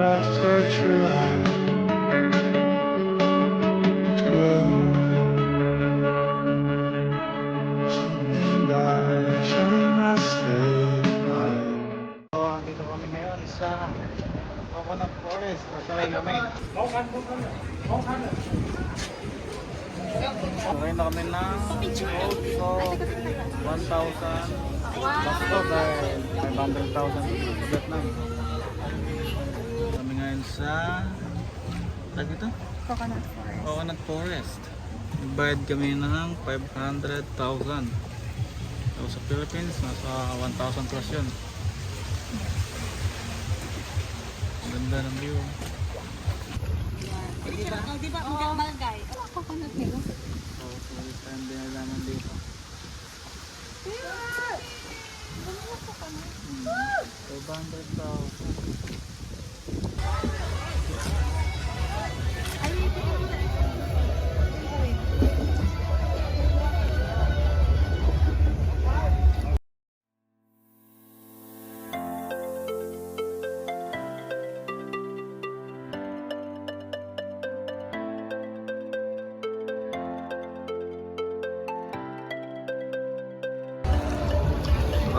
touch your light and I shall not stay alive. So, dito kami ngayon sa Coconut Forest. Pasaway kami. Sakay na kami ng boat. So, 1,000 Bangkok dahil 500,000 Vietnam. Kami ngayon sa tag ito? Coconut Forest. Coconut Forest. Nagbayad kami ng 500,000. So sa Philippines, nasa 1,000 plus yun. Ang ganda ng view. Di ba malagay? Coconut nila. So, first time din naman dito. 500,000.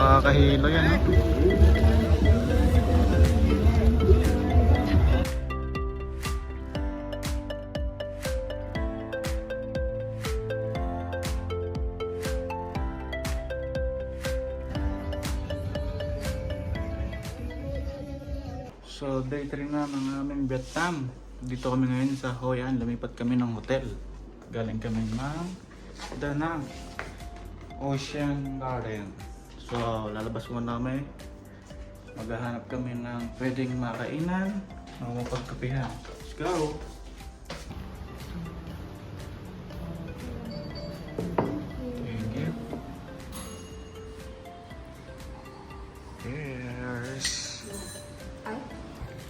Nakakahilo yan, ha? So day 3 na ng aming Vietnam. Dito kami ngayon sa Hoi An. Lumipat kami ng hotel. Galing kami ng Da Nang Ocean Garden. So lalabas muna kami. Maghahanap kami ng pwedeng makainan o mapagkapihan. Let's go! Thank you. Cheers!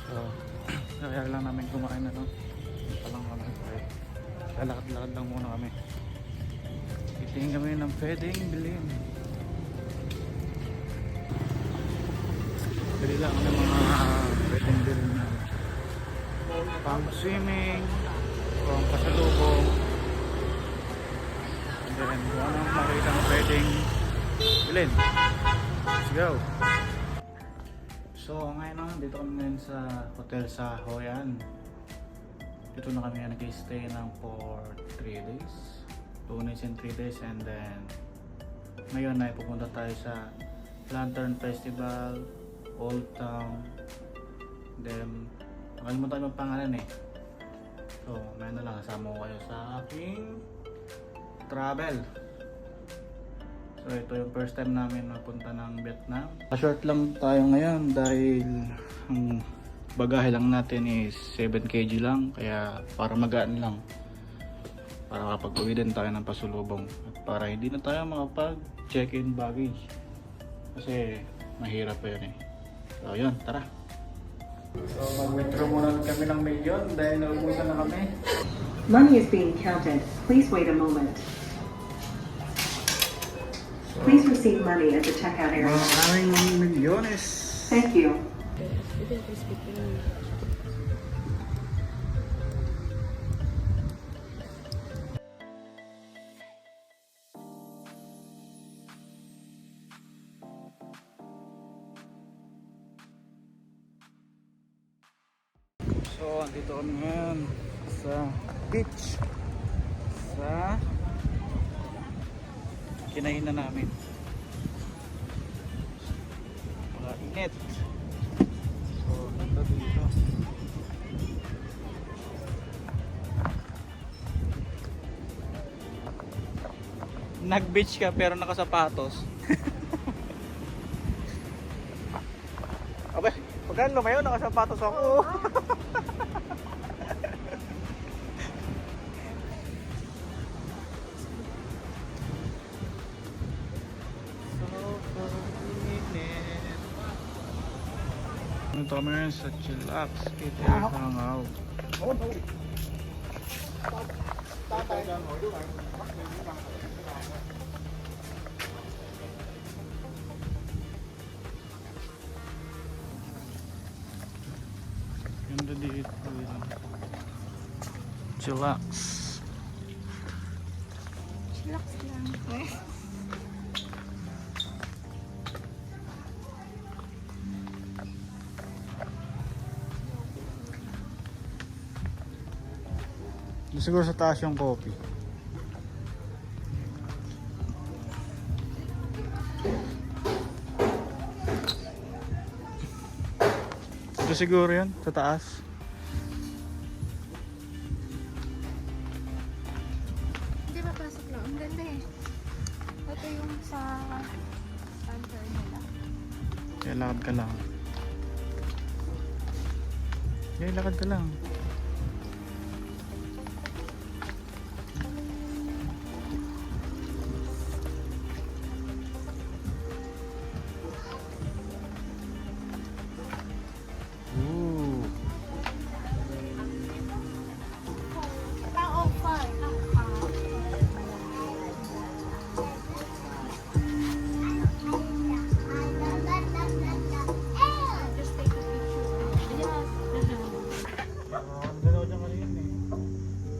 So, kaya lang namin kumain na, no? Palang kami. Lalakad-lakad lang muna kami. Titingin kami ng pwedeng bilhin. Bili lang kami mga pwedeng bilhin na pang swimming, pang pasalubong. And then, kung anong makita ng pwedeng bilhin. Let's go! So ngayon naman, dito kami ngayon sa hotel sa Hoi An. Dito na kami nag-stay ng for 3 days. 2 nights and 3 days, and then ngayon ay pupunta tayo sa Lantern Festival, Old Town. Then nakalimutan yung pangalan eh. So may na lang, kasama ko kayo sa aking travel. So ito yung first time namin napunta ng Vietnam. Short lang tayo ngayon dahil ang bagahe lang natin is 7 kg lang, kaya para magaan lang. Para kapag uwi din tayo ng pasulubong at para hindi na tayo makapag check-in baggage. Kasi mahirap pa yun eh. So yun, tara! So mag-withdraw muna kami ng milyon dahil naubusan na kami. Money is being counted. Please wait a moment. Please receive money at the checkout area. Maraming milyones. Thank you. So, andito kami ngayon sa beach. Sa kinahinan namin. Mga init. So, ganda dito. Nag-beach ka pero nakasapatos. Abay, pagkaan lumayo nakasapatos ako. Ito kami ngayon sa Chillax. Kita yung hangaw. Ganda dito. Chillax. Relax lang. Siguro sa taas yung coffee. Ito siguro yun, sa taas. Hindi ba pasok lang? Ang ganda eh. Ito yung sa counter nila. Kaya lakad ka lang. Kaya lakad ka lang. Ooh. Pa-offer. Just take a picture. Yes. Ang galaw dyan kanina eh.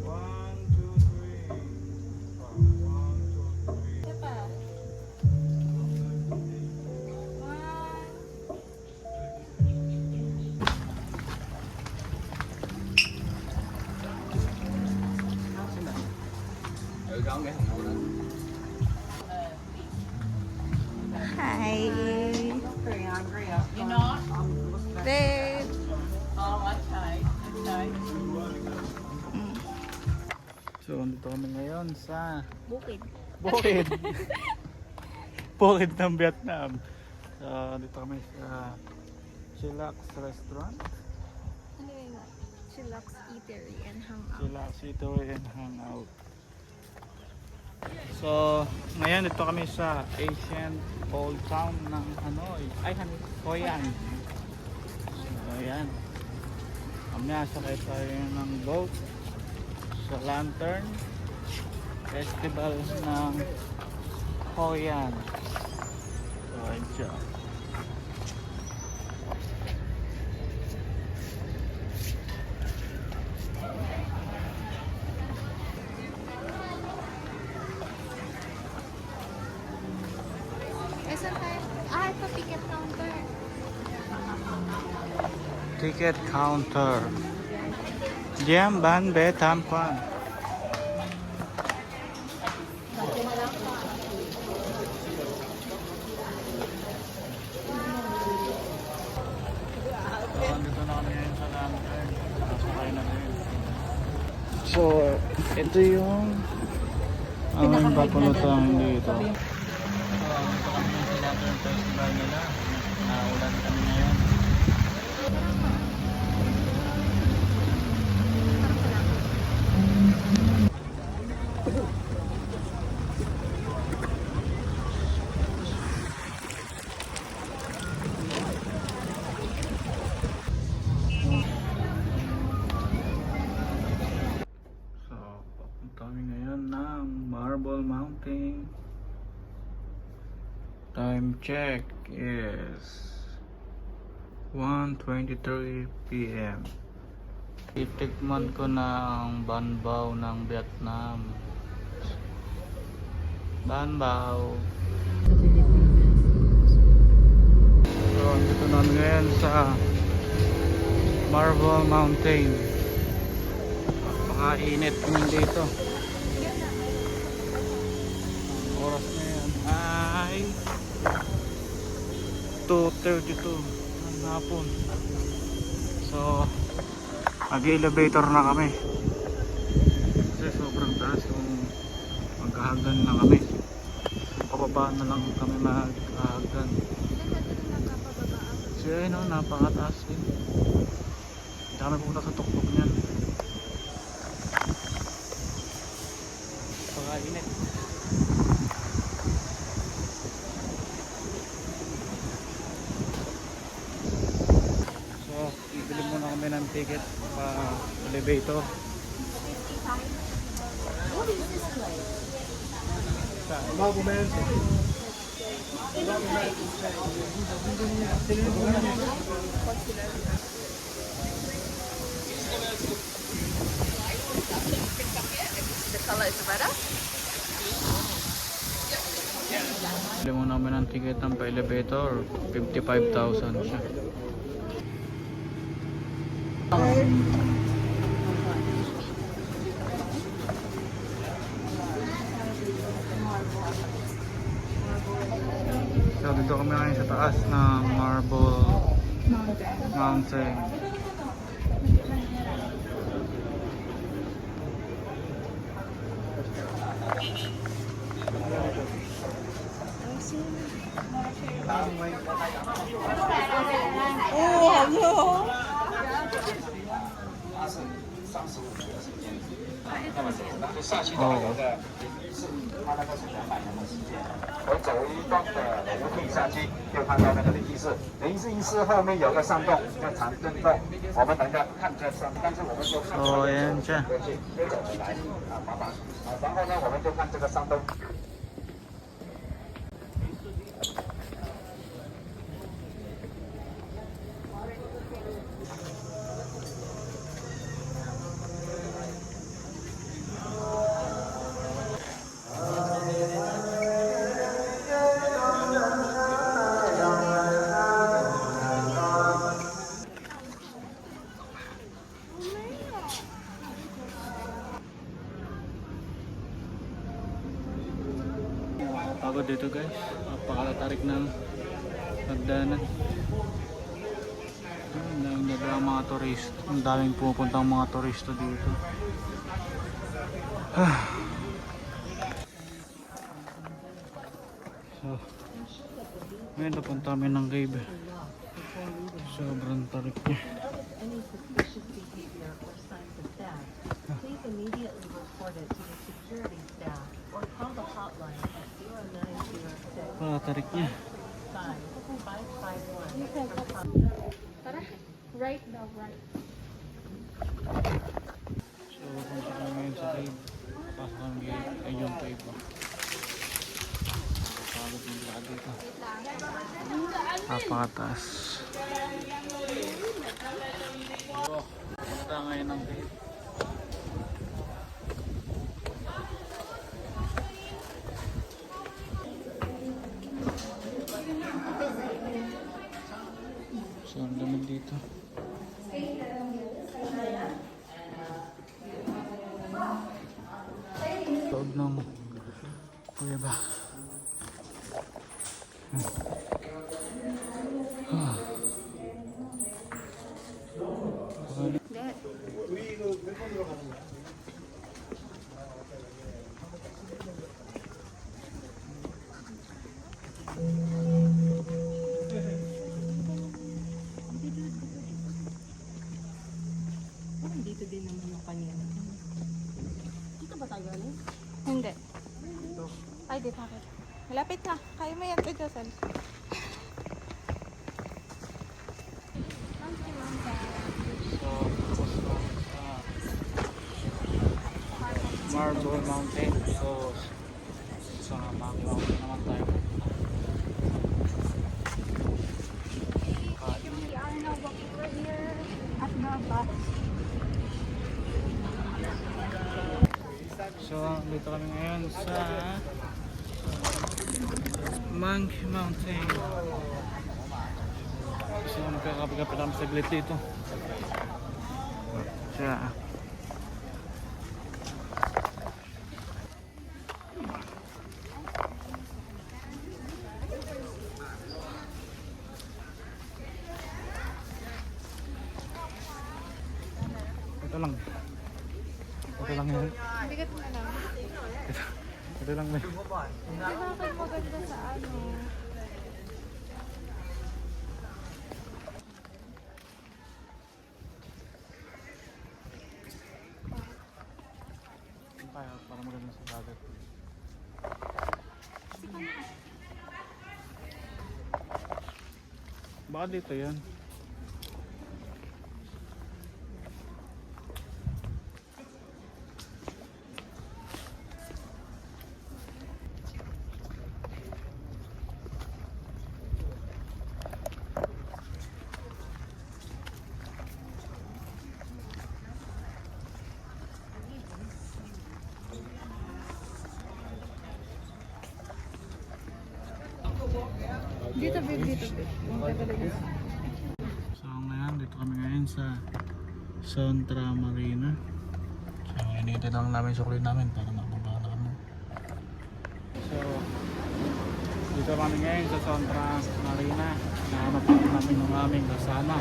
1, 2, 3. 1, 2, 3. Ito pa. Hi. You're not? Babe. Oh, okay. Okay. So, andito kami ngayon sa Bukid. Bukid. Bukid ng Vietnam. So, dito kami sa Chillax Restaurant. Ano yun? Chillax Eatery and Hangout. Chillax Eatery and Hangout. So, ngayon dito kami sa ancient old town ng Hanoi. Ay, Hoi An. So, ayan. Mamaya sakay tayo ng boat sa Lantern Festival ng Hoi An. So, ayun siya. Eh, saan tayo? Ito ticket counter. Ticket counter. Diyan ban be tham quan. So, andito na kami ngayon sa Lantern. Nakasakay na rin. So, ito yung ang papulutan dito. So, andito kami ngayon sa Lantern Festival nila. Naulan kami ngayon. So, papunta kami ngayon ng Marble Mountain. Time check is 1:23 PM. Titikman ko na ang ban bao ng Vietnam. Ban bao. So, dito na ngayon sa Marble Mountain. Napakainit naman dito. Ang oras na yan ay 2:32 ng hapon. So, mag-elevator na kami. Kasi sobrang taas kung maghahagdan na kami. Pababa na lang kami maghahagdan. Kasi ayun o, napakataas din. Hindi kami pumunta sa tuktok niyan. Pakainit. So, bibili muna kami ng ticket pa elevator. kami ng ticket ng pa-elevator. 55,000 siya. So dito kami ngayon sa taas ng Marble Mountain.哦。 我走一段的楼梯下去，就看到那个地势，灵性寺后面有个山洞，叫长镇洞。我们等一下看这山，但是我们就看So ayan siya. 过去，走回来啊，麻烦。然后呢，我们就看这个山洞。 Pagod dito guys, napakatarik ng hagdanan. Ang daming dadaan mga turista, ang daming pumupuntang mga turista dito. So, ngayon napunta kami ng cave. Sobrang tarik niya. Any suspicious behavior or signs of theft, please immediately report it to the security staff or call the hotline at 0906 Tarik niya. 5551. Tara, right daw, right. So, punta kami ngayon sa cave. Pasok kami gate. Ay, yung cave. Pagod yung lakad dito. Napakataas. So, punta ngayon ng cave. So, ang lamig dito. Loob ng kuweba. Dito din naman yung kanina. Dito ba tayo galing? Hindi. Ay, di bakit? Malapit na. Kaya mo yan, Josel. So, Marble Mountain. So, sa Maki Mountain naman tayo. We are now walking over here at the bus. So, dito kami ngayon sa Monkey Mountain. So, magkakapi-kapi lang saglit dito. Siya. Ito lang. Ito lang yan. Bigat mo na lang. Ito lang may. Di bakit maganda sa ano? Kaya para maganda sa dagat. Baka dito yan. Dito, babe, dito, babe. Punta talaga. So ngayon, dito kami ngayon sa Sontra Marina. So inintay lang namin sukulin namin para makababa na kami. So dito kami ngayon sa Sontra Marina. Nahanap lang namin yung aming kasama.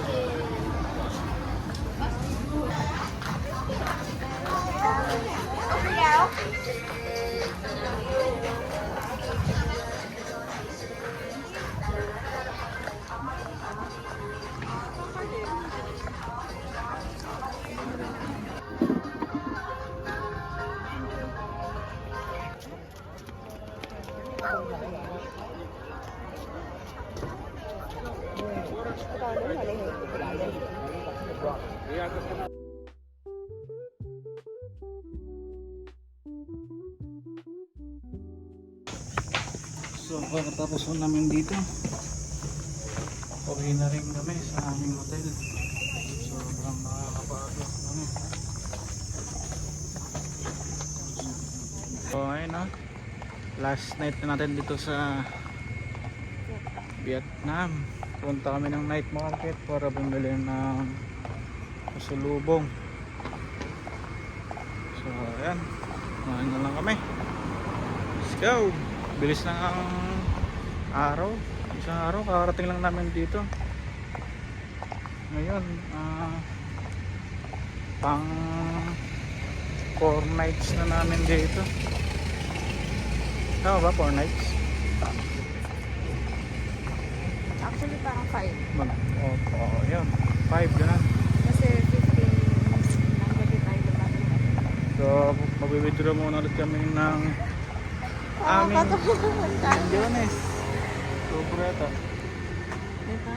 So pagkatapos po namin dito, uwi na rin kami sa aming hotel. Sobrang nakakapagod kami. So ayun na, last night na natin dito sa Vietnam. Punta kami ng night market para bumili ng pasalubong. So ayan, kumain na lang kami. Let's go! Bilis na ang araw. Isang araw, kakarating lang namin dito. Ngayon, pang 4 nights na namin dito. Tama ba? 4 nights? Actually, parang 5. Yun. 5 ganun. Kasi 15 ng gabi tayo lumaki. So, mag-withdraw muna ulit kami ng aming Jones. Sobra ito. Diba?